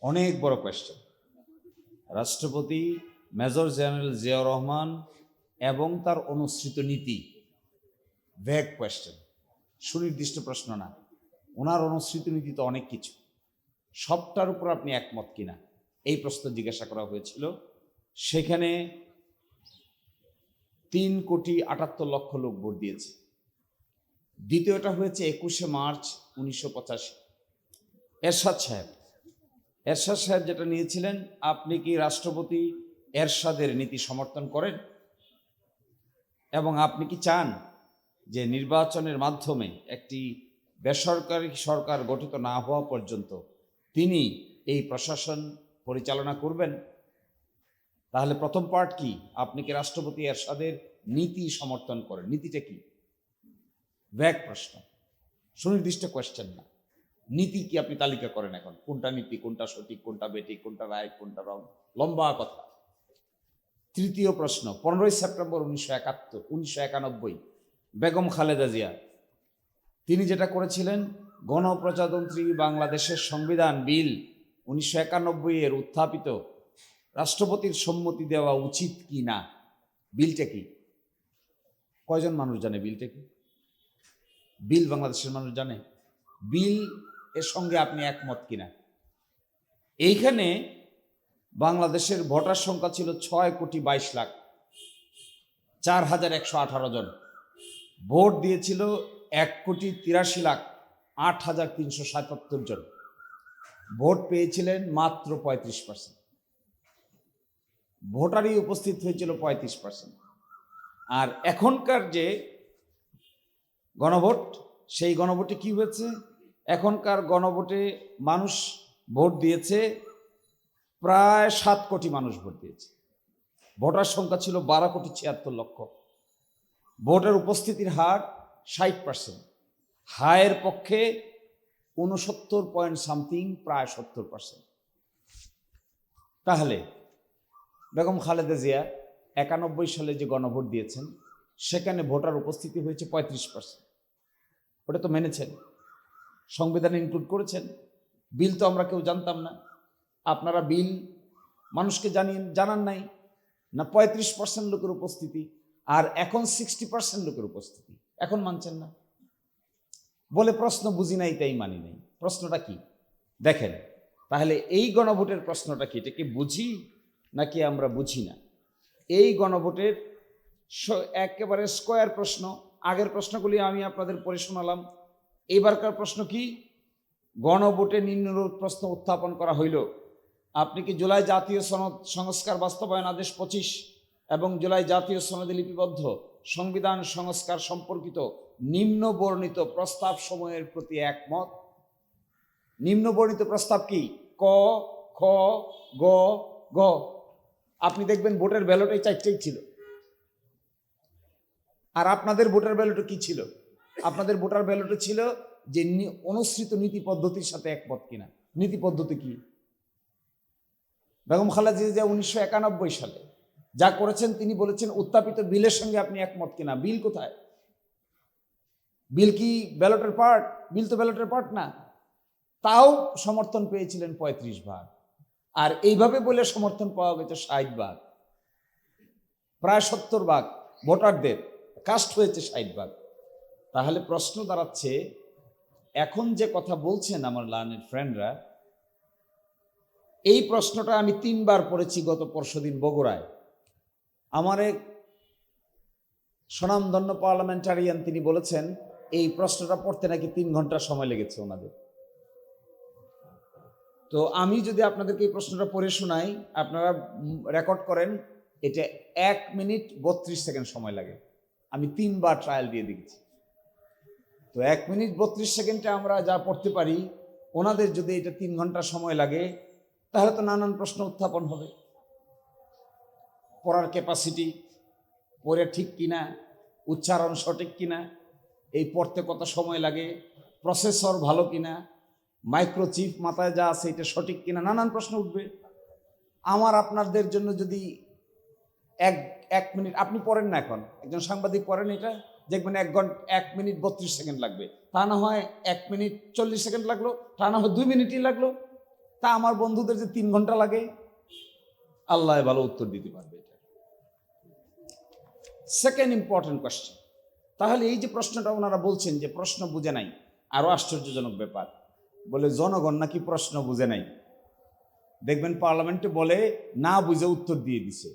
অনেক বড় কোয়েশ্চেন। রাষ্ট্রপতি মেজর জেনারেল জিয়াউর রহমান এবং তার অনুসৃত নীতি, ভ্যাগ কোয়েশ্চেন, সুনির্দিষ্ট প্রশ্ন না। ওনার অনুসৃত নীতি তো অনেক কিছু, সবটার উপর আপনি একমত কিনা এই প্রশ্ন জিজ্ঞাসা করা হয়েছিল। সেখানে 3,78,00,000 লোক ভোট দিয়েছে। দ্বিতীয়টা হয়েছে 21শে মার্চ 1985। এরশাদ সাহেব যেটা নিয়েছিলেন, আপনি কি রাষ্ট্রপতি এরশাদের নীতি সমর্থন করেন এবং আপনি কি চান যে নির্বাচনের মাধ্যমে একটি বেসরকারি সরকার গঠিত না হওয়া পর্যন্ত তিনি এই প্রশাসন পরিচালনা করবেন? তাহলে প্রথম পার্ট কি, আপনি কি রাষ্ট্রপতি এরশাদের নীতি সমর্থন করেন? নীতিটা কি? ভ্যাগ প্রশ্ন, সুনির্দিষ্ট কোয়েশ্চেন না। নীতি কি আপনি তালিকা করেন এখন, কোনটা নীতি, কোনটা সঠিক, কোনটা বেঠিক, কোনটা রায়, কোনটা রং, লম্বা কথা। তৃতীয় প্রশ্ন, 15ই সেপ্টেম্বর 1991 বেগম খালেদা জিয়া তিনি যেটা করেছিলেন, গণপ্রজাতন্ত্রী বাংলাদেশের সংবিধান বিল 1991 এর উত্থাপিত রাষ্ট্রপতির সম্মতি দেওয়া উচিত কি না, বিলটা কি? কয়জন মানুষ জানে বিলটা কি? বিল বাংলাদেশের মানুষ জানে? বিল এর সঙ্গে আপনি একমত কিনা? এইখানে বাংলাদেশের ভোটার সংখ্যা ছিল 6,22,04,118 জন। ভোট দিয়েছিল 1,83,08,377 জন। ভোট পেয়েছিলেন মাত্র 35%। ভোটারই উপস্থিত হয়েছিল 35%। আর এখনকার যে গণভোট, সেই গণভোটে কি হয়েছে? এখনকার গণভোটে মানুষ ভোট দিয়েছে, প্রায় 7 কোটি মানুষ ভোট দিয়েছে। ভোটার সংখ্যা ছিল 12,76,00,000। ভোটের উপস্থিতির হার 60%। হায়ের পক্ষে 69 পয়েন্ট সামথিং, প্রায় 70%। তাহলে বেগম খালেদা জিয়া 91 সালে যে গণভোট দিয়েছেন, সেখানে ভোটার উপস্থিতি হয়েছে 35%। ওটা তো মেনেছেন, সংবিধানে ইনক্লুড করেছেন। বিল তো আমরা কেউ জানতাম না, আপনারা বিল মানুষকে জানান নাই না। 35% লোকের উপস্থিতি, আর এখন 60% লোকের উপস্থিতি, এখন মানছেন না বলে প্রশ্ন বুঝি নাই তাই মানি নাই। প্রশ্নটা কি দেখেন, তাহলে এই গণভোটের প্রশ্নটা কি? এটা কি বুঝি নাকি আমরা বুঝি না? এই গণভোটের একেবারে স্কোয়ার প্রশ্ন। আগের প্রশ্নগুলি আমি আপনাদের পড়ে শোনালাম। এবারকার প্রশ্ন কি? গণভোটে নিম্নরূপ প্রশ্ন উত্থাপন করা হইল, আপনি কি জুলাই জাতীয় সনদ সংস্কার বাস্তবায়ন আদেশ 25 এবং জুলাই জাতীয় সনদে লিপিবদ্ধ সংবিধান সংস্কার সম্পর্কিত নিম্ন বর্ণিত প্রস্তাব সমূহের প্রতি একমত? নিম্ন বর্ণিত প্রস্তাব কি? ক, খ, গ, ঘ। আপনি দেখবেন ভোটের ব্যালটে 4টেই ছিল। আর আপনাদের ভোটার ব্যালটে কি ছিল? আপনাদের ভোটার ব্যালটে ছিল যে অনুসৃত নীতি পদ্ধতির সাথে একমত কিনা। নীতি পদ্ধতি কি? বেগম খালেদা জিয়া 1991 সালে যা করেছেন, তিনি বলেছেন উত্থাপিত বিলের সঙ্গে আপনি একমত কিনা। বিল কোথায়? বিল কি ব্যালটের পার্ট? বিল তো ব্যালটের পার্ট না। তাও সমর্থন পেয়েছিলেন 35 ভাগ। আর এইভাবে বলে সমর্থন পাওয়া গেছে 60 ভাগ। প্রায় 70 ভাগ ভোটারদের কাস্ট হয়েছে 60 ভাগ। তাহলে প্রশ্ন দাঁড়াচ্ছে, এখন যে কথা বলছেন আমার লার্নেড ফ্রেন্ডরা, এই প্রশ্নটা আমি 3 বার পড়েছি গত পরশুদিন বগুড়ায়। আমার এক স্বনামধন্য পার্লামেন্টারিয়ান তিনি বলেছেন এই প্রশ্নটা পড়তে নাকি 3 ঘন্টা সময় লেগেছে ওনাদের। তো আমি যদি আপনাদেরকে এই প্রশ্নটা পড়ে শোনাই, আপনারা রেকর্ড করেন, এটা 1 মিনিট 32 সেকেন্ড সময় লাগে। আমি 3 বার ট্রায়াল দিয়ে দেখেছি। তো 1 মিনিট 32 সেকেন্ডে আমরা যা পড়তে পারি, ওনাদের যদি এটা 3 ঘন্টা সময় লাগে, তাহলে তো নানান প্রশ্ন উত্থাপন হবে। পড়ার ক্যাপাসিটি, পড়ে ঠিক কিনা, উচ্চারণ সঠিক কিনা, এই পড়তে কত সময় লাগে, প্রসেসর ভালো কিনা, মাইক্রোচিপ মাথায় যা আছে এটা সঠিক কিনা, নানান প্রশ্ন উঠবে। আমার আপনাদের জন্য যদি এক মিনিট আপনি পড়েন না, এখন একজন সাংবাদিক পড়েন, এটা দেখবেন 1 মিনিট 32 সেকেন্ড লাগবে। তা না হয় 1 মিনিট 40 সেকেন্ড লাগলো, তা না হয় 2 মিনিটই লাগলো। তা আমার বন্ধুদের যে 3 ঘন্টা লাগে, আল্লাহ ভালো উত্তর দিতে পারবে। এটা সেকেন্ড ইম্পর্টেন্ট কোয়েশ্চেন। তাহলে এই যে প্রশ্নটা ওনারা বলছেন যে প্রশ্ন বুঝে নাই, আরো আশ্চর্যজনক ব্যাপার, বলে জনগণ নাকি প্রশ্ন বুঝে নাই। দেখবেন পার্লামেন্টে বলে না বুঝে উত্তর দিয়ে দিছে।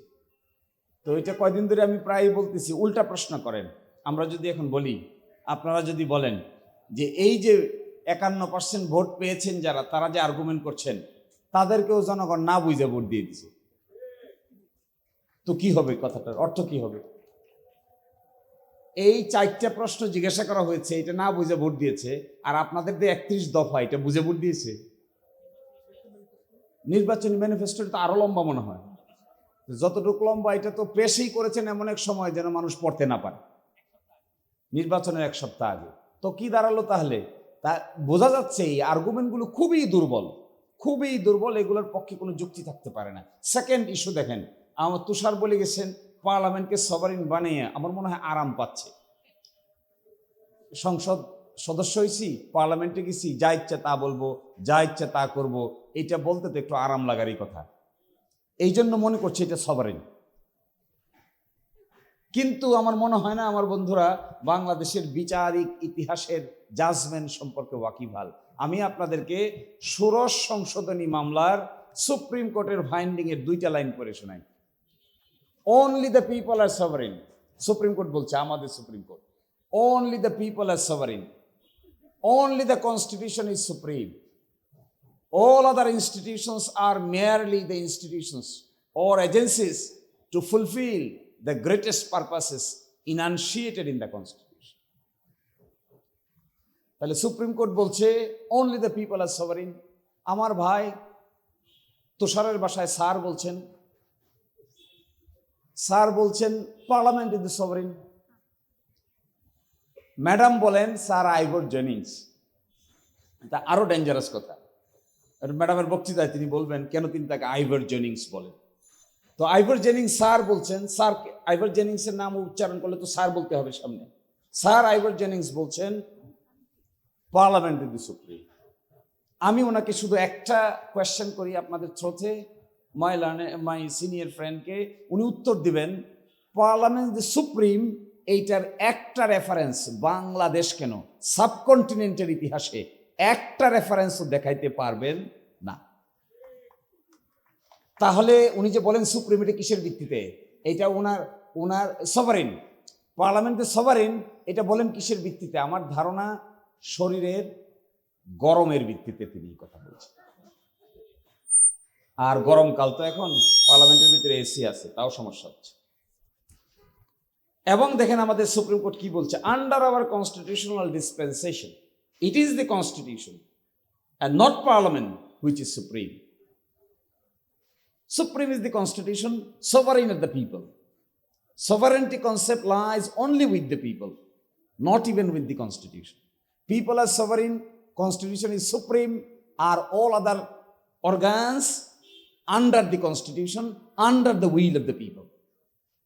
তো এটা কয়দিন ধরে আমি প্রায়ই বলতেছি, উল্টা প্রশ্ন করেন। আমরা যদি এখন বলি, আপনারা যদি বলেন যে এই যে 51% ভোট পেয়েছেন যারা, তারা যে আর্গুমেন্ট করছেন, তাদেরকেও জনগণ না বুঝে ভোট দিয়ে দিছে, তো কি হবে? কথাটার অর্থ কি হবে? এই 4টা প্রশ্ন জিজ্ঞাসা করা হয়েছে, এটা না বুঝে ভোট দিয়েছে, আর আপনাদের যে 31 দফা, এটা বুঝে ভোট দিয়েছে। নির্বাচনী ম্যানিফেস্টোটা তো আরো লম্বা মনে হয়, যতটুকু লম্বা এটা তো পেশই করেছেন এমন এক সময় যেন মানুষ পড়তে না পারে, নির্বাচনের 1 সপ্তাহ আগে। তো কি দাঁড়ালো তাহলে? তা বোঝা যাচ্ছে এই আর্গুমেন্টগুলো খুবই দুর্বল, খুবই দুর্বল, এগুলোর পক্ষে কোনো যুক্তি থাকতে পারে না। সেকেন্ড ইস্যু দেখেন, আমার তুষার বলে গেছেন পার্লামেন্টকে সভারেন বানিয়ে আমার মনে হয় আরাম পাচ্ছে। সংসদ সদস্য হয়েছি, পার্লামেন্টে গেছি, যা ইচ্ছা তা বলবো, যা ইচ্ছা তা করব, এটা বলতে তো একটু আরাম লাগারই কথা। এই জন্য মনে করছে এটা সভারেন। কিন্তু আমার মনে হয় না আমার বন্ধুরা বাংলাদেশের বিচারিক ইতিহাসের জাজমেন্ট সম্পর্কে ওয়াকিবহাল। আমি আপনাদেরকে ষোড়শ সংশোধনী মামলার সুপ্রিম কোর্টের ফাইন্ডিং এর 2টা লাইন পড়ে শোনাই। Only the people are sovereign. Supreme Court বলছে, আমাদের Supreme Court, only the people are sovereign, only the constitution is supreme, all other institutions are merely the institutions or agencies to fulfill the greatest purposes enunciated in the constitution. তাহলে supreme Court বলছে only the people are sovereign। আমার ভাই তুষারের বাসায় sir বলছেন parliament is the sovereign. Madam বলেন sir আইভর Jennings. এটা আরো ডেঞ্জারাস কথা। ম্যাডামের বক্তৃতায় তিনি বলবেন কেন তিনি তাকে আইভর জেনিংস বলেন। তো আইভর জেনিংস স্যার বলছেন, স্যার আইভর জেনিংসের নাম উচ্চারণ করলে তো স্যার বলতে হবে সামনে। স্যার আইভর জেনিংস বলছেন পার্লামেন্ট ইজ দ্য সুপ্রিম। আমি ওনাকে শুধু একটা কোয়েশ্চেন করি আপনাদের থ্রোতে, মাই সিনিয়র ফ্রেন্ডকে, উনি উত্তর দিবেন পার্লামেন্ট দ্য সুপ্রিম এইটার একটা রেফারেন্স বাংলাদেশ কেন সাবকন্টিনেন্টের ইতিহাসে একটা রেফারেন্সও দেখাইতে পারবেন না। তাহলে উনি যে বলেন সুপ্রিম, এটা কিসের ভিত্তিতে? এটা ওনার সভারেন, পার্লামেন্টের সভারেন, এটা বলেন কিসের ভিত্তিতে? আমার ধারণা শরীরের গরমের ভিত্তিতে তিনি কথা বলছেন। আর গরমকাল তো এখন পার্লামেন্টের ভিতরে এসি আছে, তাও সমস্যা হচ্ছে। এবং দেখেন আমাদের সুপ্রিম কোর্ট কি বলছে, under hour constitutional dispensation it is the constitution and not parliament which is supreme. Supreme is the constitution, sovereign of the people. Sovereignty concept lies only with the people, not even with the constitution. People are sovereign, constitution is supreme, are all other organs under the constitution, under the will of the people.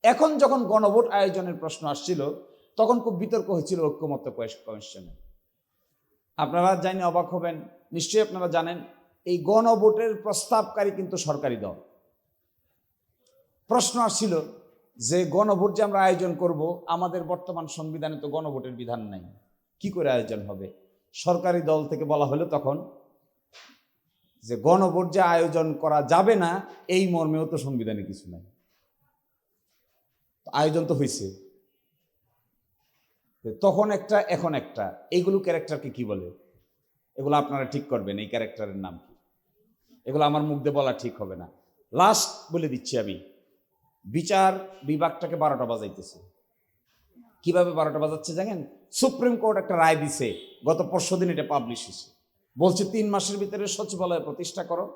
এখন যখন গণভোট আয়োজনের প্রশ্ন আসছিল তখন খুব বিতর্ক হয়েছিল ঐক্যমত্য কমিশনে। আপনারা জানি অবাক হবেন, নিশ্চয়ই আপনারা জানেন এই গণভোটের প্রস্তাবকারী কিন্তু সরকারি দল। প্রশ্ন আসছিল যে গণভোট যে আমরা আয়োজন করব, আমাদের বর্তমান সংবিধানে তো গণভোটের বিধান নাই, কি করে আয়োজন হবে? সরকারি দল থেকে বলা হলো তখন যে গণভোট যে আয়োজন করা যাবে না এই মর্মেও তো সংবিধানে কিছু নাই, আয়োজন তো হয়েছে। তখন একটা এখন একটা, এইগুলো ক্যারেক্টারকে কি বলে? এগুলো আপনারা ঠিক করবেন, এই ক্যারেক্টারের নাম কি? এগুলো আমার মুখ দিয়ে বলা ঠিক হবে না। লাস্ট বলে দিচ্ছি আমি, বিচার বিভাগটাকে 12টা বাজাইতেছে। কিভাবে 12টা বাজাচ্ছে জানেন? সুপ্রিম কোর্ট একটা রায় দিছে, গত পরশুদিন এটা পাবলিশ হয়েছে, বলছে 3 মাসের ভিতরে সচিবালয় প্রতিষ্ঠা করো,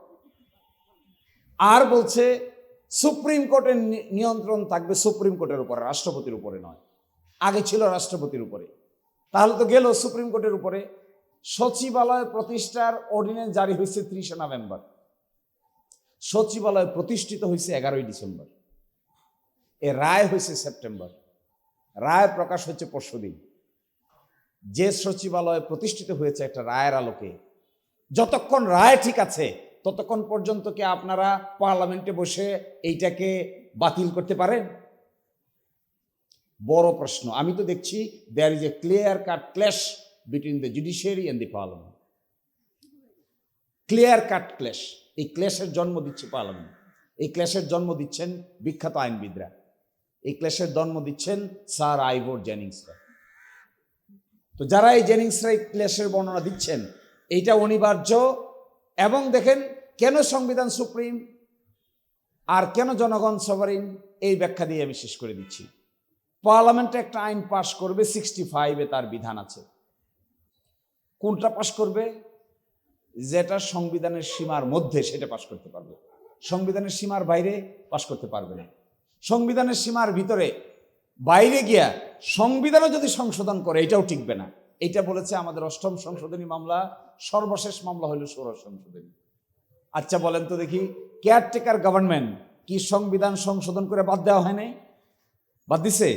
আর বলছে সুপ্রিম কোর্টের নিয়ন্ত্রণ থাকবে সুপ্রিম কোর্টের উপরে, রাষ্ট্রপতির উপরে নয়। আগে ছিল রাষ্ট্রপতির উপরে, তাহলে তো গেল সুপ্রিম কোর্টের উপরে। সচিবালয় প্রতিষ্ঠার অর্ডিন্যান্স জারি হয়েছে 30 নভেম্বর, সচিবালয় প্রতিষ্ঠিত হয়েছে 11 ডিসেম্বর, এ রায় হয়েছে সেপ্টেম্বর, রায় প্রকাশ হচ্ছে পরশুদিন। যে সচিবালয় প্রতিষ্ঠিত হয়েছে একটা রায়ের আলোকে, যতক্ষণ রায় ঠিক আছে ততক্ষণ পর্যন্ত কি আপনারা পার্লামেন্টে বসে এইটাকে বাতিল করতে পারেন? বড় প্রশ্ন। আমি তো দেখছি there is a clear cut clash between the judiciary and the parliament. Clear cut clash. এই ক্ল্যাশের জন্ম দিচ্ছে পার্লামেন্ট, এই ক্ল্যাশের জন্ম দিচ্ছেন বিখ্যাত আইনবিদরা, এই ক্ল্যাশের জন্ম দিচ্ছেন স্যার আইভর জেনিংসরা। তো যারা এই জেনিংসরা এই ক্ল্যাশের বর্ণনা দিচ্ছেন, এইটা অনিবার্য। এবং দেখেন কেন সংবিধান সুপ্রিম আর কেন জনগণ সভারিন, এই ব্যাখ্যা দিয়ে আমি শেষ করে দিচ্ছি। পার্লামেন্টে একটা আইন পাশ করবে, 65-এ তার বিধান আছে। কোনটা পাশ করবে? যেটা সংবিধানের সীমার মধ্যে সেটা পাশ করতে পারবে, সংবিধানের সীমার বাইরে পাশ করতে পারবে না। সংবিধানের সীমার ভিতরে বাইরে গিয়া সংবিধানও যদি সংশোধন করে এটাও টিকবে না। এটা বলেছে আমাদের 8ম সংশোধনী মামলা, সর্বশেষ মামলা হলো 16 সংশোধনী। আচ্ছা বলেন তো দেখি, কেয়ারটেকার গভর্নমেন্ট কি সংবিধান সংশোধন করে বাদ দেওয়া হয় নাই? বাদ দিছে?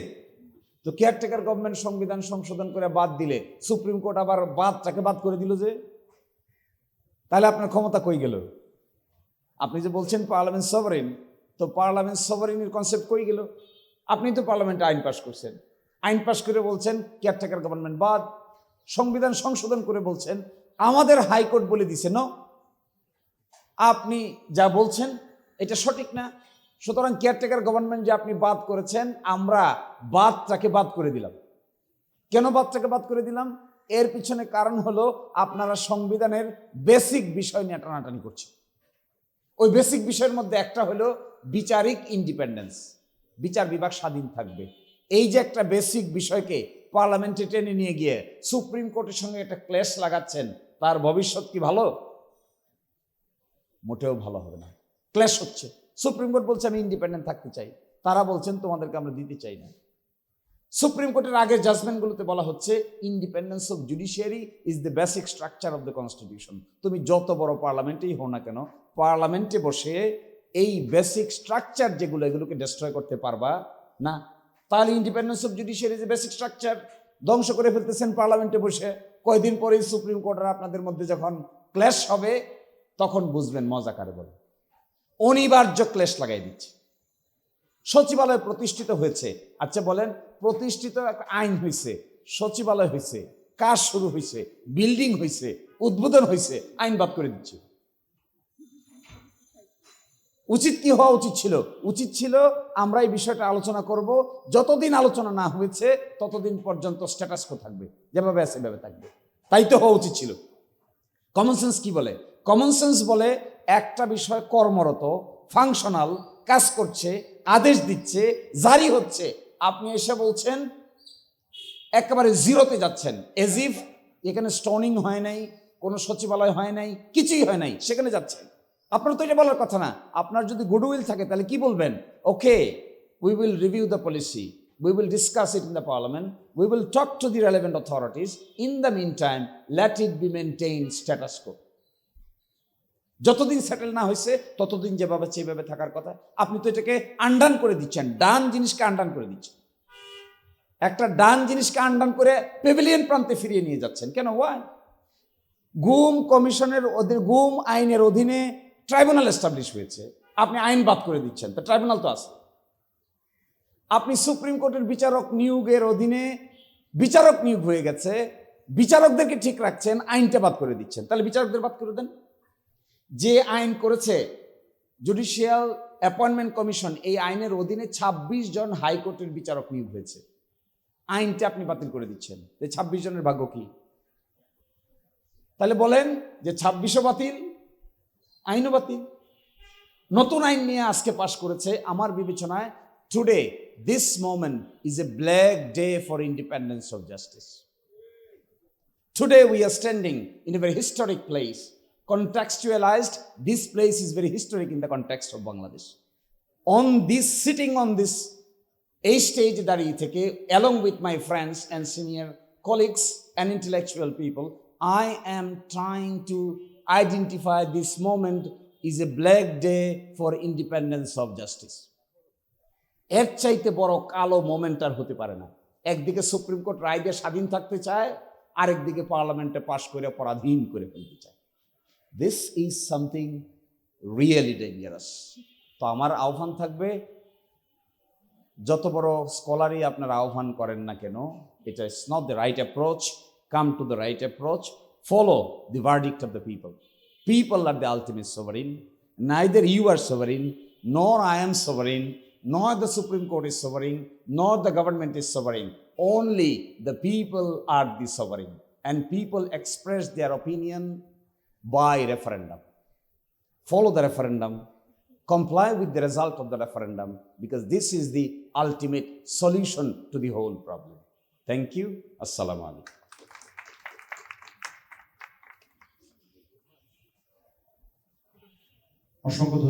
তো কেয়ারটেকার গভর্নমেন্ট সংবিধান সংশোধন করে বাদ দিলে সুপ্রিম কোর্ট আবার বাদটাকে বাদ করে দিল যে, তাহলে আপনার ক্ষমতা কই গেল? আপনি যে বলছেন পার্লামেন্ট সভারেন, তো পার্লামেন্ট সভারেনের কনসেপ্ট কই গেল? আপনি তো পার্লামেন্টে আইন পাস করছেন, আইন পাস করে বলছেন কেয়ারটেকার গভর্নমেন্ট বাদ, সংবিধান সংশোধন করে বলছেন আমাদের হাইকোর্ট বলে দিছে ন, আপনি যা বলছেন এটা সঠিক না। সুতরাং কেয়ারটেকার গভর্নমেন্ট যে আপনি বাদ করেছেন, আমরা বাদটাকে বাদ করে দিলাম। কেন বাদটাকে বাদ করে দিলাম? এর পিছনে কারণ হলো আপনারা সংবিধানের বেসিক বিষয় নিয়ে টানাটানি করছেন। ওই বেসিক বিষয়ের মধ্যে একটা হলো বিচারিক ইন্ডিপেন্ডেন্স, বিচার বিভাগ স্বাধীন থাকবে। এই যে একটা বেসিক বিষয়কে পার্লামেন্টে টেনে নিয়ে গিয়ে সুপ্রিম কোর্টের সঙ্গে একটা ক্লেশ লাগাচ্ছেন, তার ভবিষ্যৎ কি ভালো? মোটেও ভালো হবে না। ক্লেশ হচ্ছে। সুপ্রিম কোর্ট বলছে আমি ইন্ডিপেন্ডেন্ট থাকতে চাই, তারা বলছেন তোমাদেরকে আমরা দিতে চাই না। সুপ্রিম কোর্টের আগের জাজমেন্টগুলোতে বলা হচ্ছে independence of judiciary is the basic structure of the constitution. তুমি যত বড় পার্লামেন্টেই হও না কেন, পার্লামেন্টে বসে এই বেসিক স্ট্রাকচার যেগুলো, এগুলোকে ডিস্ট্রয় করতে পারবা না। তাহলে independence of judiciary is the basic structure ধ্বংস করে ফেলতেছেন পার্লামেন্টে বসে। কয়দিন পরেই সুপ্রিম কোর্টের আপনাদের মধ্যে যখন ক্ল্যাশ হবে, তখন বুঝবেন মজা কারে বলে। অনিবার্য ক্লেশ লাগাই দিচ্ছে। সচিবালয় প্রতিষ্ঠিত হয়েছে, আচ্ছা বলেন, প্রতিষ্ঠিত একটা আইন হয়েছে, সচিবালয় হয়েছে, কাজ শুরু হয়েছে, বিল্ডিং হয়েছে, উদ্বোধন হয়েছে, আইন বাদ করে দিচ্ছে। উচিত কি হওয়া উচিত ছিল? উচিত ছিল আমরা এই বিষয়টা আলোচনা করব, যতদিন আলোচনা না হয়েছে ততদিন পর্যন্ত স্ট্যাটাস কো থাকবে, যেভাবে আছে সেভাবে থাকবে। তাই তো হওয়া উচিত ছিল। কমন সেন্স কি বলে? কমন সেন্স বলে একটা বিষয় কর্মরত, ফাংশনাল, কাজ করছে, আদেশ দিচ্ছে, জারি হচ্ছে, আপনি এসে বলছেন একেবারে জিরোতে যাচ্ছেন, এজ ইফ এখানে স্টোনিং হয় নাই, কোনো সচিবালয় হয় নাই, কিছুই হয় নাই, সেখানে যাচ্ছেন। আপনার তো এটা বলার কথা না। আপনার যদি গুডউইল থাকে তাহলে কি বলবেন? Okay, we will review the policy, we will discuss it in the parliament, we will talk to the relevant authorities, in the meantime let it be maintained status quo. যতদিন সেটেল না হয়েছে ততদিন যেভাবে সেভাবে থাকার কথা। আপনি তো এটাকে আন্ডান করে দিচ্ছেন, ডান জিনিসকে আন্ডান করে দিচ্ছেন, একটা ডান জিনিসকে আন্ডান করে পেভিলিয়ন প্রান্তে ফিরিয়ে নিয়ে যাচ্ছেন। কেন? ওয়াই? গুম কমিশনের গুম আইনের অধীনে ট্রাইব্যুনাল এস্টাবলিশ হয়েছে, আপনি আইন বাদ করে দিচ্ছেন, তো ট্রাইব্যুনাল তো আছে। আপনি সুপ্রিম কোর্টের বিচারক নিয়োগের অধীনে বিচারক নিয়োগ হয়ে গেছে, বিচারকদেরকে ঠিক রাখছেন, আইনটা বাদ করে দিচ্ছেন, তাহলে বিচারকদের বাদ করে দেন। যে আইন করেছে জুডিশিয়াল অ্যাপয়েন্টমেন্ট কমিশন, এই আইনের অধীনে 26 জন হাইকোর্টের বিচারক নিয়োগ হয়েছে, আইনটা আপনি বাতিল করে দিচ্ছেন। এই 26 জনের ভাগ্য কি? তাহলে বলেন যে 26ও বাতিল, আইনও বাতিল। নতুন আইন নিয়ে আজকে পাশ করেছে। আমার বিবেচনায় today, this moment is a black day for independence of justice. Today we are standing in a very historic place. Contextualized, this place is very historic in the context of Bangladesh. On this, sitting on this stage দাঁড়িয়ে থেকে, along with my friends and senior colleagues and intellectual people, I am trying to identify this moment is a black day for independence of justice. এর চাইতে বড় কালো moment আর হতে পারে না। একদিকে সুপ্রিম কোর্ট রায় দিয়ে স্বাধীন থাকতে চায়, আরেকদিকে পার্লামেন্টে পাশ করে পরাধীন করে ফেলতে চায়। This is something really dangerous. তো আমার আহ্বান থাকবে, যত বড় স্কলারই আপনারা আহ্বান করেন না কেন, এটা is not the right approach. Come to the right approach, follow the verdict of the people. People are the ultimate sovereign. Neither you are sovereign, nor I am sovereign, nor the Supreme Court is sovereign, nor the government is sovereign. Only the people are the sovereign. And people express their opinion by referendum. Follow the referendum. Comply with the result of the referendum, because this is the ultimate solution to the whole problem. Thank you. Assalamu alaikum. অসংখ্য ধন্যবাদ।